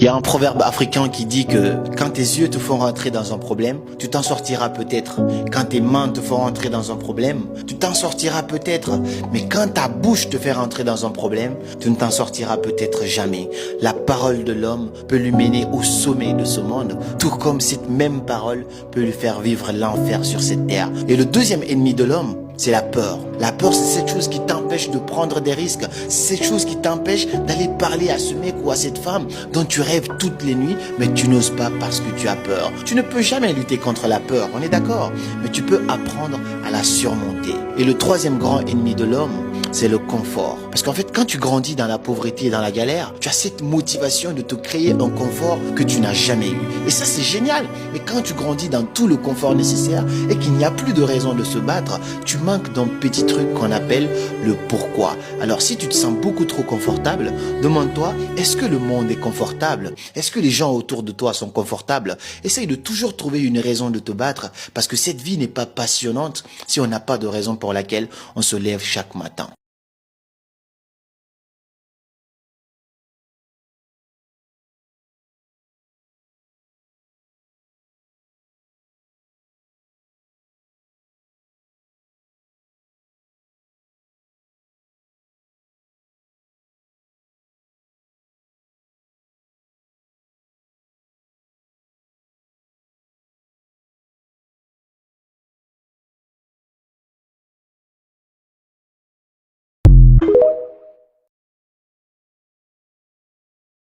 Il y a un proverbe africain qui dit que quand tes yeux te font rentrer dans un problème, tu t'en sortiras peut-être. Quand tes mains te font rentrer dans un problème, tu t'en sortiras peut-être. Mais quand ta bouche te fait rentrer dans un problème, tu ne t'en sortiras peut-être jamais. La parole de l'homme peut lui mener au sommet de ce monde, tout comme cette même parole peut lui faire vivre l'enfer sur cette terre. Et le deuxième ennemi de l'homme, c'est la peur. La peur, c'est cette chose qui t'empêche de prendre des risques. C'est cette chose qui t'empêche d'aller parler à ce mec ou à cette femme dont tu rêves toutes les nuits, mais tu n'oses pas parce que tu as peur. Tu ne peux jamais lutter contre la peur, on est d'accord, mais tu peux apprendre à la surmonter. Et le troisième grand ennemi de l'homme, c'est le confort. Parce qu'en fait, quand tu grandis dans la pauvreté et dans la galère, tu as cette motivation de te créer un confort que tu n'as jamais eu. Et ça, c'est génial. Mais quand tu grandis dans tout le confort nécessaire et qu'il n'y a plus de raison de se battre, tu manques d'un petit truc qu'on appelle le pourquoi. Alors, si tu te sens beaucoup trop confortable, demande-toi, est-ce que le monde est confortable? Est-ce que les gens autour de toi sont confortables? Essaye de toujours trouver une raison de te battre parce que cette vie n'est pas passionnante si on n'a pas de raison pour laquelle on se lève chaque matin.